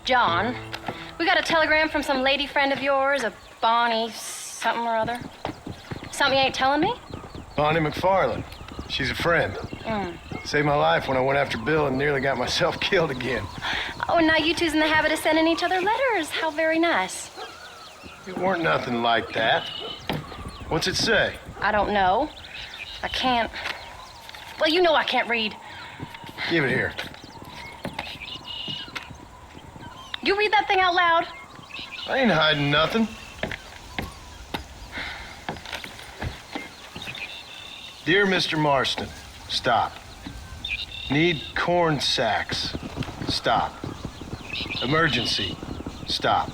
John, we got a telegram from some lady friend of yours, a Bonnie something or other. Something you ain't telling me? Bonnie McFarlane. She's a friend. Saved my life when I went after Bill and nearly got myself killed again. Oh, and now you two's in the habit of sending each other letters. How very nice. It weren't nothing like that. What's it say? I don't know. I can't... Well, you know I can't read. Give it here. You read that thing out loud? I ain't hiding nothing. Dear Mr. Marston, stop. Need corn sacks. Stop. Emergency. Stop.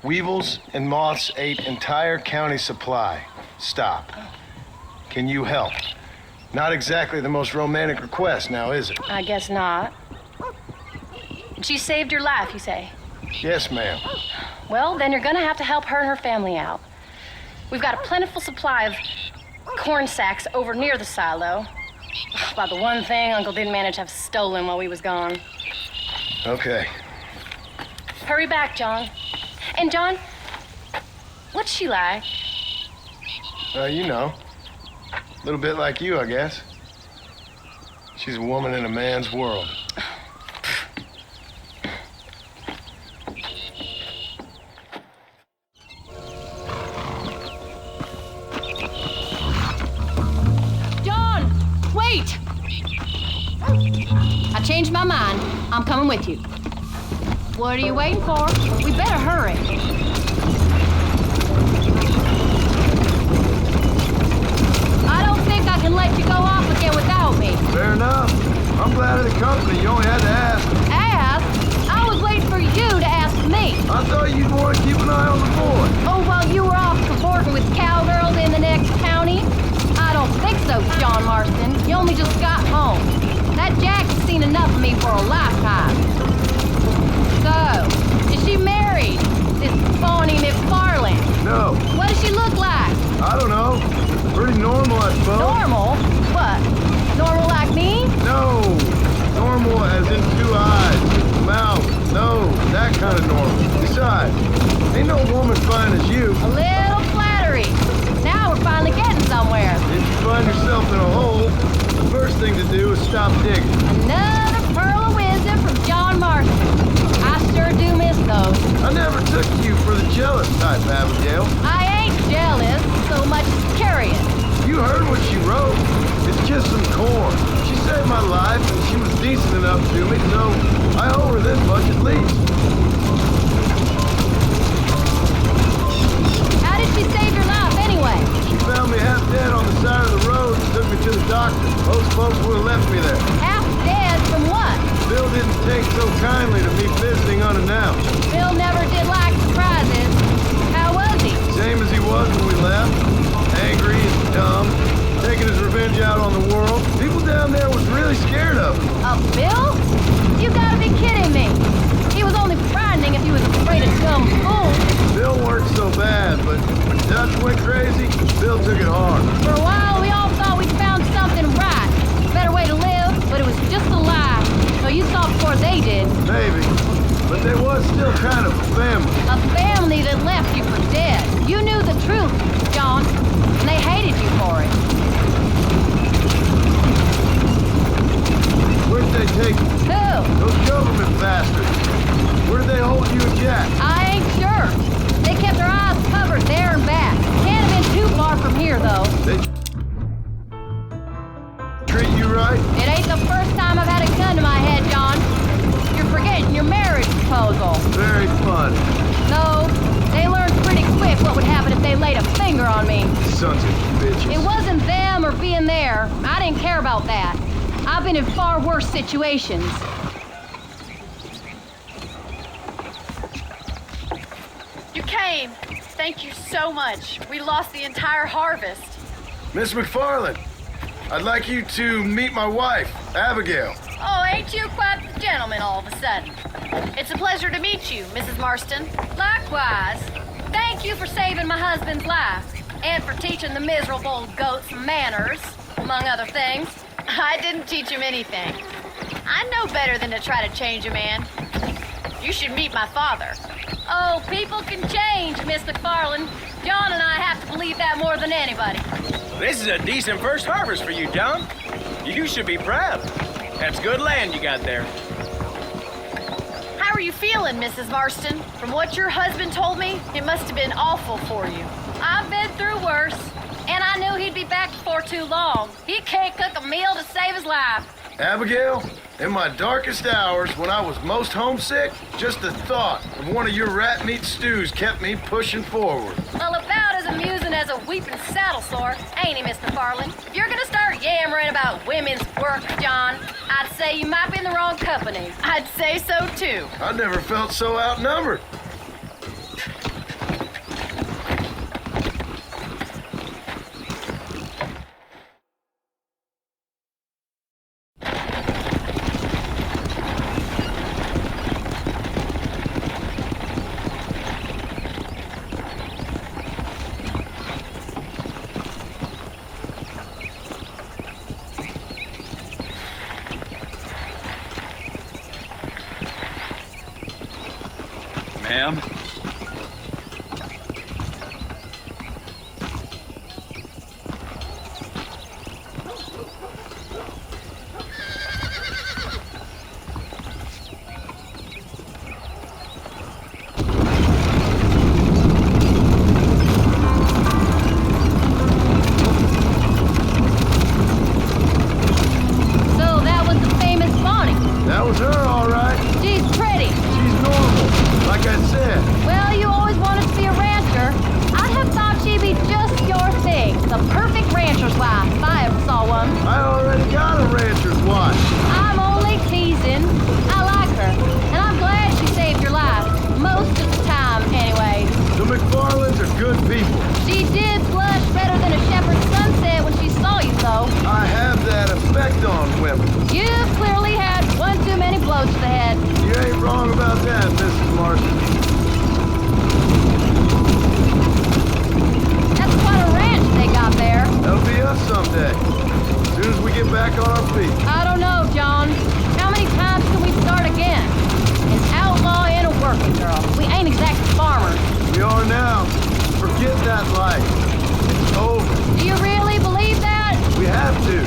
Weevils and moths ate entire county supply. Stop. Can you help? Not exactly the most romantic request now, is it? I guess not. She saved your life, you say? Yes, ma'am. Well, then you're gonna have to help her and her family out. We've got a plentiful supply of corn sacks over near the silo. About the one thing Uncle didn't manage to have stolen while we was gone. Okay. Hurry back, John. And John, what's she like? You know. A little bit like you, I guess. She's a woman in a man's world. Wait! I changed my mind. I'm coming with you. What are you waiting for? We better hurry. I don't think I can let you go off again without me. Fair enough. I'm glad of the company. You only had to ask. Ask? I was waiting for you to ask me. I thought you'd want to keep an eye on the boy. Oh, while you were off cavorting with cowgirls in the next county? I don't think so, John Marston. You only just got home. That Jack has seen enough of me for a lifetime. So, is she married? This Bonnie McFarlane? No. What does she look like? I don't know. Pretty normal, I suppose. Normal? What? Normal like me? No. Normal as in 2 eyes, mouth, nose, that kind of normal. Besides, ain't no woman fine as you. A little flattery. Now we're finally getting somewhere. If you find yourself in a hole, the first thing to do is stop digging. Another pearl of wisdom from John Marston. I sure do miss those. I never took you for the jealous type, Abigail. I ain't jealous so much as curious. You heard what she wrote. It's just some corn. She saved my life, and she was decent enough to me, so I owe her this much at least. How did she save your life anyway? She found me half dead on the side of the road and took me to the doctor. Most folks would have left me there. Half dead from what? Bill didn't take so kindly to me visiting unannounced. Bill never did like surprises. How was he? Same as he was when we left. Angry and dumb. Taking his revenge out on the world. People down there was really scared of him. Of Bill? You gotta be kidding me. He was only frightening if he was afraid of dumb fools. Bill weren't so bad, but when Dutch went crazy, Bill took it hard. For a while, we all thought we'd found something right. A better way to live, but it was just a lie. So you saw before they did. Maybe. But there was still kind of a family. A family that left you for dead. You knew the truth, John, and they hated you for it. Where'd they take you? Who? Those government bastards. Where did they hold you and Jack? I ain't sure. They kept their eyes covered there and back. Can't have been too far from here, though. They treat you right? It ain't the first time I've had a gun to my head, John. You're forgetting your marriage proposal. Very fun. No, they learned pretty quick what would happen if they laid a finger on me. Sons of bitches. It wasn't them or being there. I didn't care about that. I've been in far worse situations. You came. Thank you so much. We lost the entire harvest. Miss McFarlane, I'd like you to meet my wife, Abigail. Oh, ain't you quite the gentleman all of a sudden? It's a pleasure to meet you, Mrs. Marston. Likewise. Thank you for saving my husband's life and for teaching the miserable goats manners, among other things. I didn't teach him anything. I know better than to try to change a man. You should meet my father. Oh, people can change, Miss McFarlane. John and I have to believe that more than anybody. This is a decent first harvest for you, John. You should be proud. That's good land you got there. How are you feeling, Mrs. Marston? From what your husband told me, it must have been awful for you. I've been through worse, and I knew he'd be back before too long. He can't cook a meal to save his life. Abigail, in my darkest hours, when I was most homesick, just the thought of one of your rat meat stews kept me pushing forward. Well, about as amusing as a weeping saddle sore, ain't he, Miss McFarlane? If you're gonna start yammering about women's work, John, I'd say you might be in the wrong company. I'd say so, too. I never felt so outnumbered. Ma'am? So that was the famous Bonnie. That was her, all right. She's pretty. She's normal, like I said. Well, you always wanted to be a rancher. I'd have thought she'd be just your thing. The perfect rancher's wife, if I ever saw one. I already got a rancher's wife. I'm only teasing. I like her, and I'm glad she saved your life. Most of the time, anyway. The McFarlanes are good people. She did blush better than a shepherd's sunset when she saw you, though. I have that effect on women. You've clearly had one too many blows to the head. You ain't wrong about that, Mrs. Marston. That's quite a ranch they got there. That'll be us someday. As soon as we get back on our feet. I don't know, John. How many times can we start again? An outlaw and a working girl. We ain't exactly farmers. We are now. Forget that life. It's over. Do you really believe that? We have to.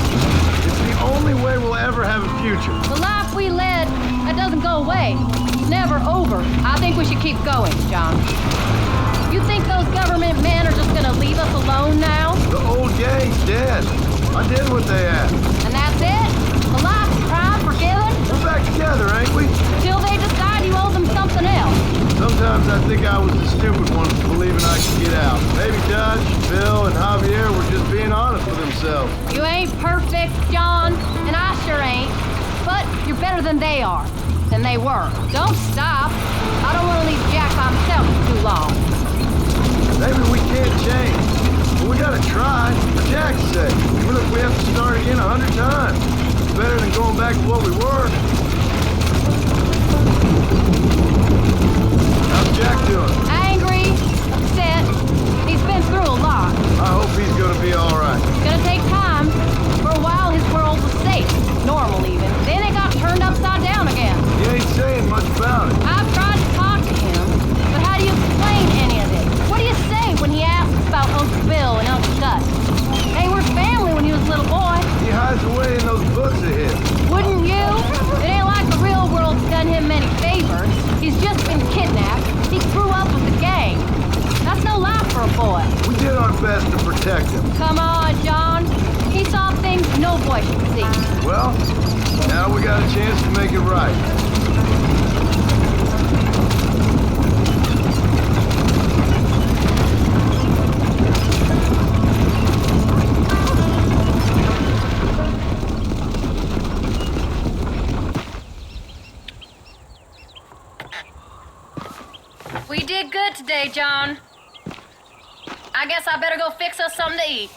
It's the only way we'll ever have a future. The life we led, that doesn't go away. It's never over. I think we should keep going, John. You think those government men are just gonna leave us alone now? The old gang's dead. I did what they asked. And that's it? The life, crime, forgiven? We're back together, ain't we? Till they decide you owe them something else. Sometimes I think I was the stupid one for believing I could get out. Maybe Dutch, Bill, and Javier were just being honest with themselves. You ain't perfect, John, and I sure ain't. But you're better than they are. Than they were. Don't stop. I don't want to leave Jack by himself for too long. Maybe we can't change. But we gotta try, for Jack's sake. Even if we have to start again 100 times. It's better than going back to what we were. How's Jack doing? Angry, upset. He's been through a lot. I hope he's gonna be alright. It's gonna take time. For a while, his world was safe. Normal, even. Then it got turned upside down again. He ain't saying much about it. I've tried to talk to him, but how do you explain any of this? What do you say when he asks about Uncle Bill and Uncle Dutch? They were family when he was a little boy. He hides away in those books of his. Wouldn't you? It ain't like the real world's done him many favors. He's just been kidnapped. He grew up with the gang. That's no life for a boy. We did our best to protect him. Come on, John. He saw things no boy should see. Well, now we got a chance to make it right. We did good today, John. I guess I better go fix us something to eat.